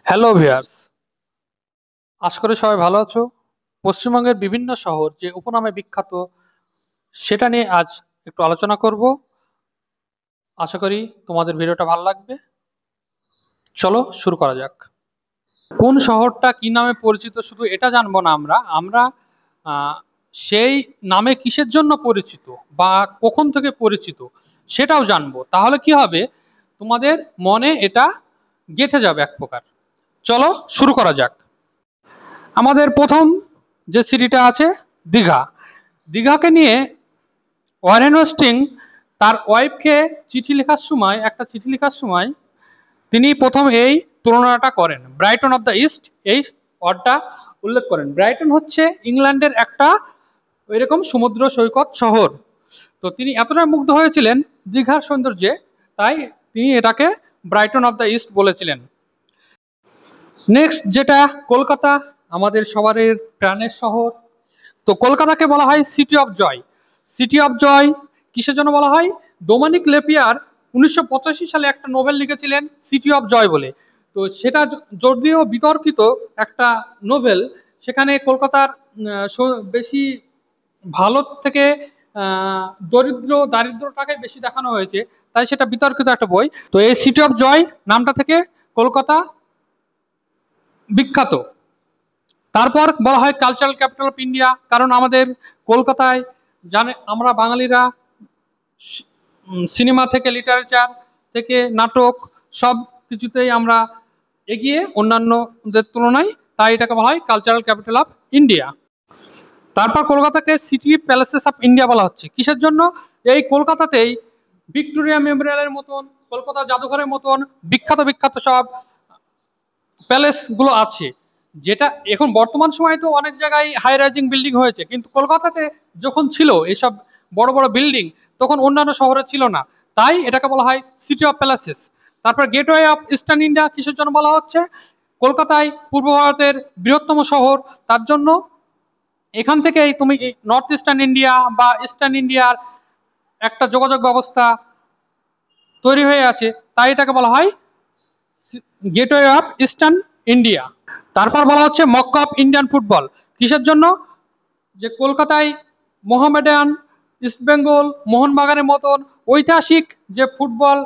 Hello viewers, আশা করি সবাই ভালো আছো। পশ্চিমবঙ্গের বিভিন্ন শহর যে উপনামে বিখ্যাত সেটা নিয়ে আজ একটু আলোচনা করব। আশা করি তোমাদের ভিডিওটা ভালো লাগবে। চলো শুরু করা যাক। কোন শহরটা কি নামে পরিচিত শুধু এটা জানবো না, আমরা আমরা আহ, সেই নামে কিসের জন্য পরিচিত বা কখন থেকে পরিচিত সেটাও জানবো। তাহলে কি হবে, তোমাদের মনে এটা গেঁথে যাবে এক প্রকার। চলো শুরু করা যাক। আমাদের প্রথম যে সিটিটা আছে দীঘা। দীঘাকে নিয়ে ওয়ারেন হেস্টিং তার ওয়াইফকে চিঠি লেখার সময় তিনি প্রথম এই তুলনাটা করেন, ব্রাইটন অফ দ্য ইস্ট এই ওয়ার্ডটা উল্লেখ করেন। ব্রাইটন হচ্ছে ইংল্যান্ডের একটা এরকম সমুদ্র সৈকত শহর। তো তিনি এতটা মুগ্ধ হয়েছিলেন দীঘার সৌন্দর্যে, তাই তিনি এটাকে ব্রাইটন অফ দ্য ইস্ট বলেছিলেন। নেক্সট যেটা কলকাতা, আমাদের সবার প্রাণের শহর। তো কলকাতাকে বলা হয় city of joy. City of joy কিসের জন্য বলা হয়? ডোমিনিক লেপিয়ার 1985 সালে একটা নোবেল লিখেছিলেন সিটি অফ জয় বলে। তো সেটা যদিও বিতর্কিত একটা নোবেল, সেখানে কলকাতার বেশি ভালো থেকে দারিদ্রটাকে বেশি দেখানো হয়েছে, তাই সেটা বিতর্কিত একটা বই। তো এই সিটি অফ জয় নামটা থেকে কলকাতা বিখ্যাত। তারপর বলা হয় কালচারাল ক্যাপিটাল অফ ইন্ডিয়া, কারণ আমাদের কলকাতায় জানে আমরা বাঙালিরা সিনেমা থেকে লিটারেচার থেকে নাটক সব কিছুতেই আমরা এগিয়ে অন্যান্যদের তুলনায়, তাই এটাকে বলা হয় কালচারাল ক্যাপিটাল অফ ইন্ডিয়া। তারপর কলকাতাকে সিটি প্যালেসেস অফ ইন্ডিয়া বলা হচ্ছে কিসের জন্য? এই কলকাতাতেই ভিক্টোরিয়া মেমোরিয়ালের মতন, কলকাতা জাদুঘরের মতন বিখ্যাত বিখ্যাত সব প্যালেস গুলো আছে, যেটা এখন বর্তমান সময়ে তো অনেক জায়গায় হাই রাইজিং বিল্ডিং হয়েছে, কিন্তু কলকাতাতে যখন ছিল এইসব বড় বড় বিল্ডিং তখন অন্যান্য শহরে ছিল না, তাই এটাকে বলা হয় সিটি অফ প্যালেসেস। তারপর গেটওয়ে অফ ইস্টার্ন ইন্ডিয়া কিসের জন্য বলা হচ্ছে? কলকাতায় পূর্ব ভারতের বৃহত্তম শহর, তার জন্য এখান থেকেই তুমি নর্থ ইস্টার্ন ইন্ডিয়া বা ইস্টার্ন ইন্ডিয়ার একটা যোগাযোগ ব্যবস্থা তৈরি হয়ে আছে, তাই এটাকে বলা হয় গেটওয়ে অফ ইস্টার্ন ইন্ডিয়া। তারপর বলা হচ্ছে মক্কা অফ ইন্ডিয়ান ফুটবল কিসের জন্য? যে কলকাতায় মোহামেডান, ইস্টবেঙ্গল, মোহনবাগানের মতন ঐতিহাসিক যে ফুটবল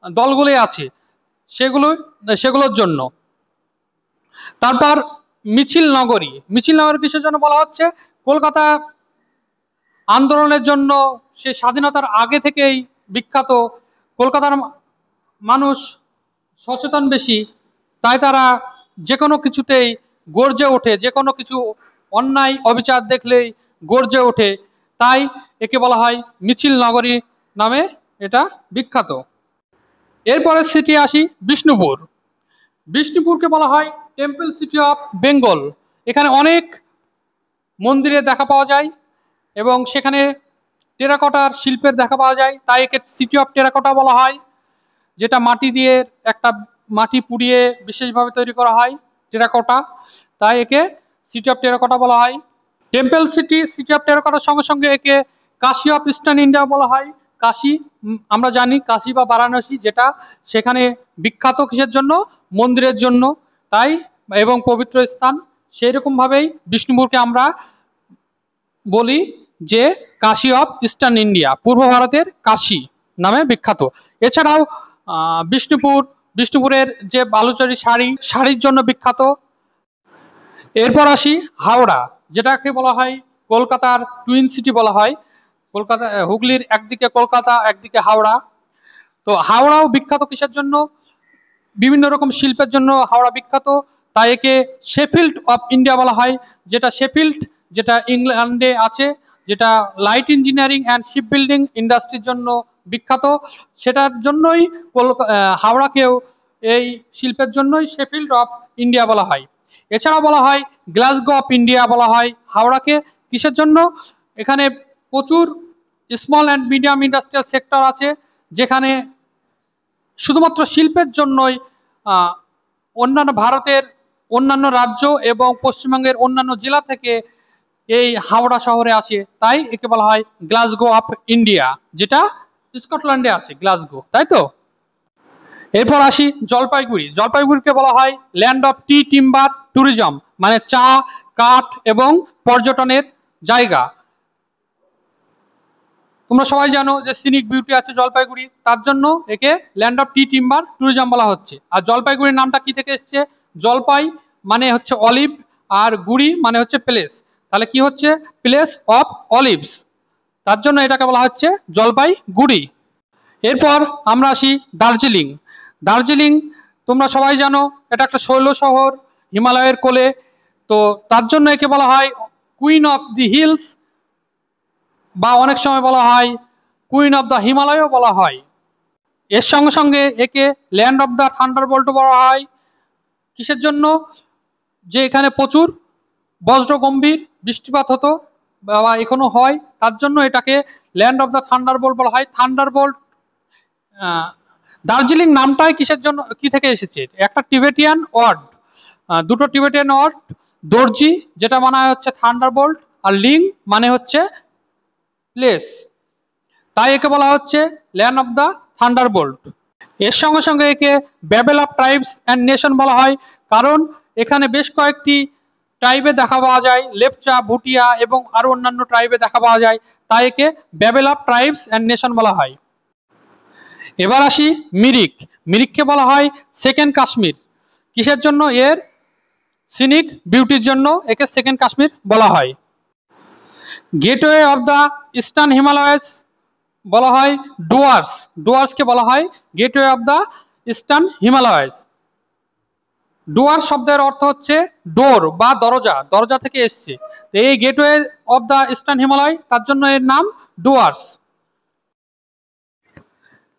দলগুলি আছে সেগুলো সেগুলোর জন্য। তারপর মিছিল নগরী কিসের জন্য বলা হচ্ছে? কলকাতা আন্দোলনের জন্য, সে স্বাধীনতার আগে থেকেই বিখ্যাত। কলকাতার মানুষ সচেতন বেশি, তাই তারা যে কোনো কিছুতেই গর্জে ওঠে, যে কোনো কিছু অন্যায় অবিচার দেখলেই গর্জে ওঠে, তাই একে বলা হয় মিছিল নগরী নামে এটা বিখ্যাত। এরপরে সিটি আসি বিষ্ণুপুর। বিষ্ণুপুরকে বলা হয় টেম্পল সিটি অফ বেঙ্গল। এখানে অনেক মন্দিরের দেখা পাওয়া যায় এবং সেখানে টেরাকোটার শিল্পের দেখা পাওয়া যায়, তাই একে সিটি অফ টেরাকোটা বলা হয়। যেটা মাটি দিয়ে একটা মাটি পুড়িয়ে বিশেষভাবে তৈরি করা হয় টেরাকোটা, তাই একে সিটি অফ টেরাকোটা বলা হয়। টেম্পল সিটি, সিটি অফ টেরাকোটার সঙ্গে সঙ্গে একে কাশি অফ ইস্টার্ন ইন্ডিয়া বলা হয়। কাশি, আমরা জানি কাশি বা বারাণসী, যেটা সেখানে বিখ্যাত কিসের জন্য? মন্দিরের জন্য, তাই এবং পবিত্র স্থান, সেই রকম ভাবেই বিষ্ণুপুরকে আমরা বলি যে কাশি অফ ইস্টার্ন ইন্ডিয়া, পূর্ব ভারতের কাশী নামে বিখ্যাত। এছাড়াও বিষ্ণুপুরের যে বালুচরী শাড়ির জন্য বিখ্যাত। এরপর আসি হাওড়া, যেটাকে বলা হয় কলকাতার টুইন সিটি বলা হয়। কলকাতা হুগলির একদিকে কলকাতা, একদিকে হাওড়া। তো হাওড়াও বিখ্যাত কিসের জন্য? বিভিন্ন রকম শিল্পের জন্য হাওড়া বিখ্যাত, তাই একে শেফিল্ড অফ ইন্ডিয়া বলা হয়। যেটা ইংল্যান্ডে আছে, যেটা light engineering and ship building ইন্ডাস্ট্রির জন্য বিখ্যাত, সেটার জন্যই হাওড়াকেও এই শিল্পের জন্যই শেফিল্ড অফ ইন্ডিয়া বলা হয়। এছাড়া বলা হয় গ্লাসগো অফ ইন্ডিয়া বলা হয় হাওড়াকে কিসের জন্য? এখানে প্রচুর small and medium industrial sector আছে, যেখানে শুধুমাত্র শিল্পের জন্যই অন্যান্য ভারতের অন্যান্য রাজ্য এবং পশ্চিমবঙ্গের অন্যান্য জেলা থেকে এই হাওড়া শহরে আসে, তাই একে বলা হয় গ্লাসগো অফ ইন্ডিয়া, যেটা স্কটল্যান্ডে আছে গ্লাসগো, তাই তো। এরপর আসি জলপাইগুড়ি। জলপাইগুড়িকে বলা হয় land of T timber tourism, মানে চা, কাঠ এবং পর্যটনের জায়গা। তোমরা সবাই জানো যে সিনিক বিউটি আছে জলপাইগুড়ি, তার জন্য একে land of T timber tourism বলা হচ্ছে। আর জলপাইগুড়ির নামটা কি থেকে এসছে? জলপাই মানে হচ্ছে অলিভ, আর গুড়ি মানে হচ্ছে প্লেস, তাহলে কি হচ্ছে? প্লেস অফ অলিভস, তার জন্য এটাকে বলা হচ্ছে জলপাইগুড়ি। এরপর আমরা আসি দার্জিলিং। দার্জিলিং তোমরা সবাই জানো এটা একটা শৈল শহর হিমালয়ের কোলে, তো তার জন্য একে বলা হয় কুইন অফ দি হিলস, বা অনেক সময় বলা হয় কুইন অফ দ্য হিমালয়ও বলা হয়। এর সঙ্গে সঙ্গে একে ল্যান্ড অফ দ্য থান্ডারবোল্টও বলা হয়। কিসের জন্য? যে এখানে প্রচুর বজ্র গম্ভীর বৃষ্টিপাত হতো বা এখনো হয়, তার জন্য এটাকে ল্যান্ড অফ দ্য থান্ডারবোল্ট বলা হয়। থান্ডারবোল্ট দার্জিলিং নামটাই কিসের জন্য, কি থেকে এসেছে? একটা টিবেটিয়ান ওয়ার্ড, দুটো টিবেটিয়ান ওয়ার্ড, দর্জি যেটা মানে হচ্ছে থান্ডারবোল্ট, আর লিং মানে হচ্ছে প্লেস, তাই একে বলা হচ্ছে ল্যান্ড অফ দ্য থান্ডারবোল্ট। এর সঙ্গে সঙ্গে একে ব্যাবেল অফ ট্রাইবস অ্যান্ড নেশন বলা হয়, কারণ এখানে বেশ কয়েকটি ট্রাইবে দেখা পাওয়া যায়, লেপচা, ভুটিয়া এবং আরো অন্যান্য ট্রাইবে দেখা পাওয়া যায়, তাই একে ব্যাবেল অফ ট্রাইবস অ্যান্ড নেশন বলা হয়। এবার আসি মিরিক। মিরিককে বলা হয় সেকেন্ড কাশ্মীর। কিসের জন্য? এর সিনিক বিউটির জন্য একে সেকেন্ড কাশ্মীর বলা হয়। Gateway of the eastern Himalayas বলা হয় ডুয়ার্স। ডুয়ার্সকে বলা হয় gateway of the eastern Himalayas. Dooars শব্দের অর্থ হচ্ছে ডোর বা দরজা, দরজা থেকে এসছে। এই gateway of the eastern Himalaya, তার জন্য এর নাম Dooars.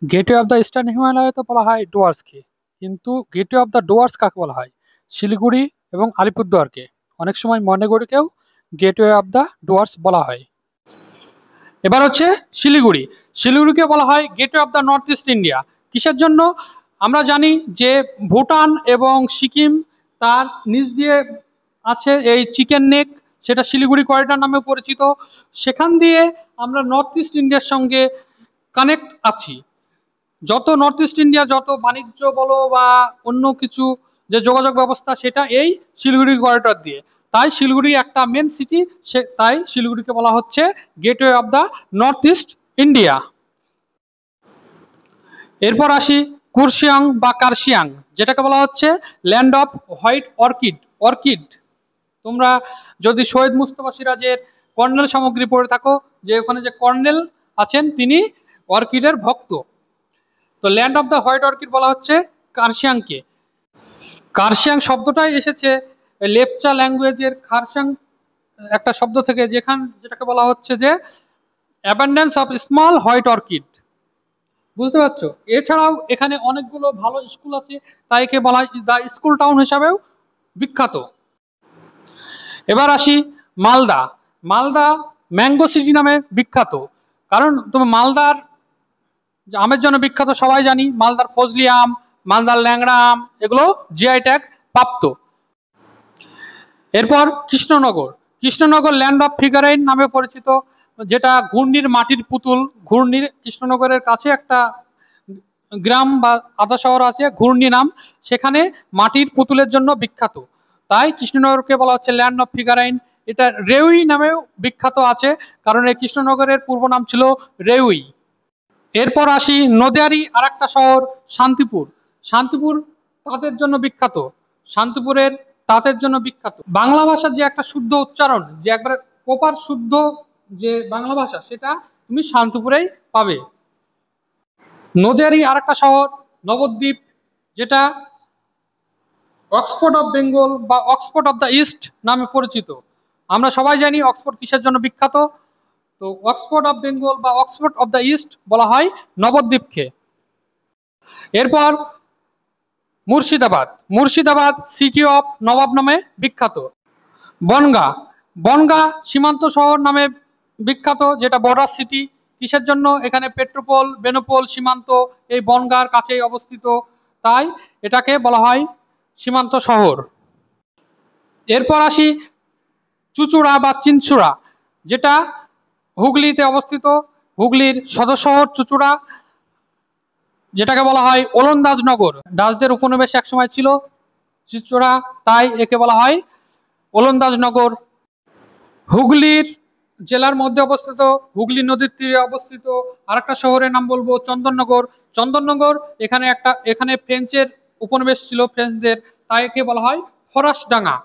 Gateway of the eastern Himalaya তো বলা হয় ডুয়ার্সকে, কিন্তু গেটওয়ে অফ দ্য ডুয়ার্স কাকে বলা হয়? শিলিগুড়ি এবং আলিপুরদুয়ারকে, অনেক সময় মনেগড়িকেও গেটওয়ে অফ দ্য ডুয়ার্স বলা হয়। এবার হচ্ছে শিলিগুড়ি। শিলিগুড়িকে বলা হয় gateway of the north east India. কিসের জন্য? আমরা জানি যে ভুটান এবং সিকিম তার নিচ দিয়ে আছে এই চিকেন নেক, সেটা শিলিগুড়ি করিডর নামে পরিচিত। সেখান দিয়ে আমরা নর্থ ইস্ট ইন্ডিয়ার সঙ্গে কানেক্ট আছি। যত নর্থ ইস্ট ইন্ডিয়া যত বাণিজ্য বলো বা অন্য কিছু যে যোগাযোগ ব্যবস্থা, সেটা এই শিলিগুড়ি করিডর দিয়ে। তাই শিলিগুড়ি একটা মেন সিটি, তাই শিলিগুড়িকে বলা হচ্ছে gateway of the north east India. এরপর আসি কুরসিয়াং বা কার্শিয়াং, যেটাকে বলা হচ্ছে land off white orchid. Orchid তোমরা যদি সৈয়দ মুস্তফা সিরাজের কর্নেল সামগ্রী পড়ে থাকো, যে ওখানে যে কর্নেল আছেন তিনি অর্কিডের ভক্ত, তো land of the white orchid বলা হচ্ছে কার্শিয়াংকে। কার্শিয়াং শব্দটাই এসেছে লেপচা ল্যাঙ্গুয়েজের খারসাং একটা শব্দ থেকে, যেটাকে বলা হচ্ছে যে abundance of small white orchid. বুঝতে পারছো? এছাড়াও এখানে অনেকগুলো ভালো স্কুল আছে, তাই একে বলা হয় দ্য স্কুল টাউন হিসাবেও বিখ্যাত। এবার আসি মালদা। মালদা ম্যাঙ্গো সিটি নামে বিখ্যাত, কারণ তুমি মালদার আমের জন্য বিখ্যাত সবাই জানি। মালদার ফজলি আম, মালদার ল্যাংড়া আম, এগুলো জিআই ট্যাগ প্রাপ্ত। এরপর কৃষ্ণনগর। কৃষ্ণনগর ল্যান্ড অফ ফিগারাইন নামে পরিচিত, যেটা ঘূর্ণির মাটির পুতুল। ঘূর্ণির কৃষ্ণনগরের কাছে একটা গ্রাম বা আধা শহর আছে ঘূর্ণি নাম, সেখানে মাটির পুতুলের জন্য বিখ্যাত, তাই কৃষ্ণনগরকে বলা হচ্ছে ল্যান্ড অফ ফিগারাইন। এটা রেউই নামেও বিখ্যাত আছে, কারণ এই কৃষ্ণনগরের পূর্ব নাম ছিল রেউই। এরপর আসি নদিয়ারি আর একটা শহর শান্তিপুর। শান্তিপুর তাঁতের জন্য বিখ্যাত। শান্তিপুরের তাঁতের জন্য বিখ্যাত। বাংলা ভাষার যে একটা শুদ্ধ উচ্চারণ, যে একবারে প্রপার শুদ্ধ যে বাংলা ভাষা, সেটা তুমি শান্তিপুরেই পাবে। নদিয়ারি আর একটা শহর নবদ্বীপ, যেটা অক্সফোর্ড অফ বেঙ্গল বা অক্সফোর্ড অফ দ্য ইস্ট নামে পরিচিত। আমরা সবাই জানি অক্সফোর্ড কিসের জন্য বিখ্যাত, তো অক্সফোর্ড অফ বেঙ্গল বা অক্সফোর্ড অফ দ্য ইস্ট বলা হয় নবদ্বীপকে। এরপর মুর্শিদাবাদ। মুর্শিদাবাদ সিটি অফ নবাব নামে বিখ্যাত। বনগাঁ। বনগাঁ সীমান্ত শহর নামে বিখ্যাত, যেটা বর্ডার সিটি। কিসের জন্য? এখানে পেট্রোপোল, বেনোপোল সীমান্ত এই বনগাঁর কাছেই অবস্থিত, তাই এটাকে বলা হয় সীমান্ত শহর। এরপর আসি চুঁচুড়া বা চিনচুড়া, যেটা হুগলিতে অবস্থিত। হুগলির সদর শহর চুঁচুড়া। যেটাকে বলা হয় ওলন্দাজ নগর। ডাচদের উপনিবেশ একসময় ছিল চিত্ররা, তাই একে বলা হয় ওলন্দাজ নগর। হুগলির জেলার মধ্যে অবস্থিত, হুগলি নদীর তীরে অবস্থিত আরেকটা শহরের নাম বলবো চন্দননগর। চন্দননগর এখানে ফ্রেঞ্চের উপনিবেশ ছিল, ফ্রেঞ্চদের, তাই একে বলা হয় ফরাসডাঙ্গা।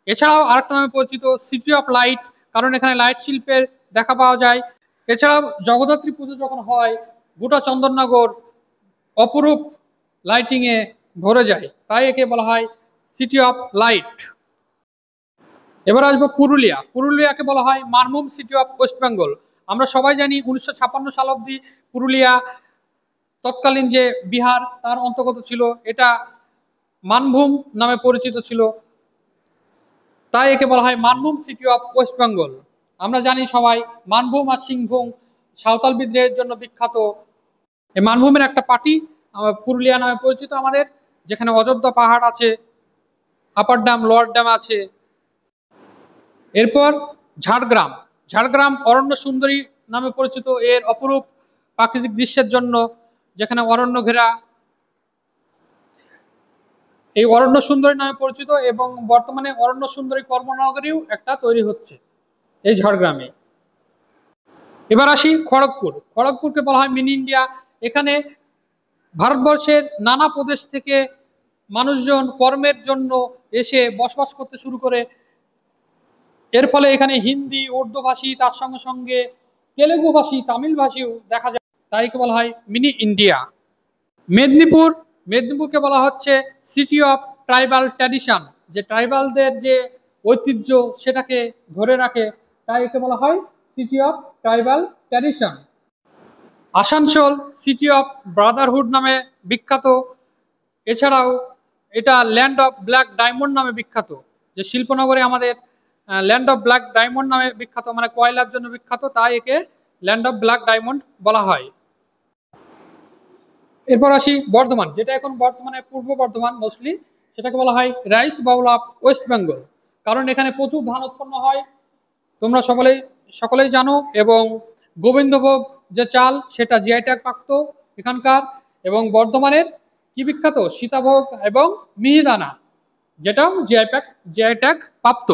এছাড়াও আরেকটা নামে পরিচিত সিটি অফ লাইট, কারণ এখানে লাইট শিল্পের দেখা পাওয়া যায়। এছাড়াও জগদ্ধাত্রী পুজো যখন হয় গোটা চন্দননগর অপরূপ লাইটিং এ ভরে যায়, তাই একে বলা হয় সিটি অফ লাইট। এবার আসবো পুরুলিয়া। পুরুলিয়াকে বলা হয় Manbhum city of West Bengal. আমরা সবাই জানি 1956 সাল অব্দি পুরুলিয়া তৎকালীন যে বিহার তার অন্তর্গত ছিল, এটা মানভূম নামে পরিচিত ছিল, তাই একে বলা হয় Manbhum city of West Bengal. আমরা জানি সবাই মানভূম আর সিংভূম সাঁওতাল বিদ্রোহের জন্য বিখ্যাত। এই মানভূমের একটা পার্টি পুরুলিয়া নামে পরিচিত আমাদের, যেখানে অযোধ্যা পাহাড় আছে, আপার ড্যাম লোয়ার ড্যাম আছে। এরপর ঝাড়গ্রাম। ঝাড়গ্রাম অরণ্য সুন্দরী নামে পরিচিত এর অপরূপ প্রাকৃতিক দৃশ্যের জন্য, যেখানে অরণ্য ঘেরা, এই অরণ্য সুন্দরী নামে পরিচিত, এবং বর্তমানে অরণ্য সুন্দরী কর্মনগরীও একটা তৈরি হচ্ছে এই ঝাড়গ্রামে। এবার আসি খড়গপুর। খড়গপুরকে বলা হয় মিনি ইন্ডিয়া। এখানে ভারতবর্ষের নানা প্রদেশ থেকে মানুষজন কর্মের জন্য এসে বসবাস করতে শুরু করে। এর ফলে এখানে হিন্দি উর্দু ভাষী, তার সঙ্গে সঙ্গে তেলেগু ভাষী, তামিল ভাষীও দেখা যায়, তাই একে বলা হয় মিনি ইন্ডিয়া। মেদিনীপুর। মেদিনীপুরকে বলা হচ্ছে সিটি অফ ট্রাইবাল ট্র্যাডিশন, যে ট্রাইবালদের যে ঐতিহ্য সেটাকে ধরে রাখে, তাই একে বলা হয় city of tribal tradition. Asansol city of Brotherhood নামে বিখ্যাত। এছাড়াও এটা ল্যান্ড অফ ব্ল্যাক ডায়মন্ড নামে বিখ্যাত, যে শিল্পনগরে আমাদের ল্যান্ড অফ ব্ল্যাক ডায়মন্ড নামে বিখ্যাত, মানে কয়লার জন্য বিখ্যাত, তাই একে ল্যান্ড অফ ব্ল্যাক ডায়মন্ড বলা হয়। এরপর আসি বর্ধমান, যেটা এখন বর্তমানে পূর্ব বর্ধমান মোস্টলি, সেটাকে বলা হয় rice bowl of West Bengal, কারণ এখানে প্রচুর ধান উৎপন্ন হয়, তোমরা সকলেই জানো। এবং গোবিন্দভোগ যে চাল সেটা জিআই ট্যাগ প্রাপ্ত এখানকার। এবং বর্ধমানের কি বিখ্যাত? সীতাভোগ এবং মিহিদানা, যেটাও জিআই ট্যাগ প্রাপ্ত।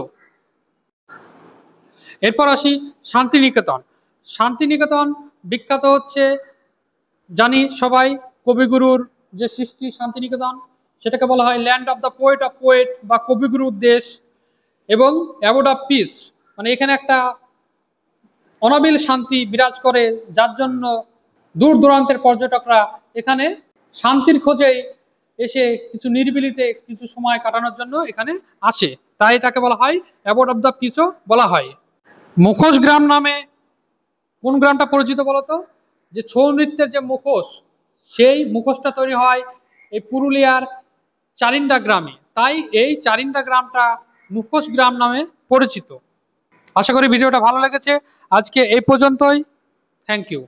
এরপর আসি শান্তিনিকেতন। শান্তিনিকেতন বিখ্যাত হচ্ছে, জানি সবাই, কবিগুরুর যে সৃষ্টি শান্তিনিকেতন, সেটাকে বলা হয় ল্যান্ড অফ দ্য পোয়েট বা কবিগুরুর দেশ, এবং অ্যাবোর্ড অফ পিস, মানে এখানে একটা অনাবিল শান্তি বিরাজ করে, যার জন্য দূর দূরান্তের পর্যটকরা এখানে শান্তির খোঁজে এসে কিছু নিরিবিলিতে কিছু সময় কাটানোর জন্য এখানে আসে, তাই এটাকে বলা হয় অ্যাবোর্ড অফ দ্য পিসও বলা হয়। মুখোশ গ্রাম নামে কোন গ্রামটা পরিচিত বলতো? যে ছৌ নৃত্যের যে মুখোশ, সেই মুখোশটা তৈরি হয় এই পুরুলিয়ার চারিন্ডা গ্রামে, তাই এই চারিন্ডা গ্রামটা মুখোশ গ্রাম নামে পরিচিত। আশা করি ভিডিওটা ভালো লেগেছে। আজকে এই পর্যন্তই। Thank you.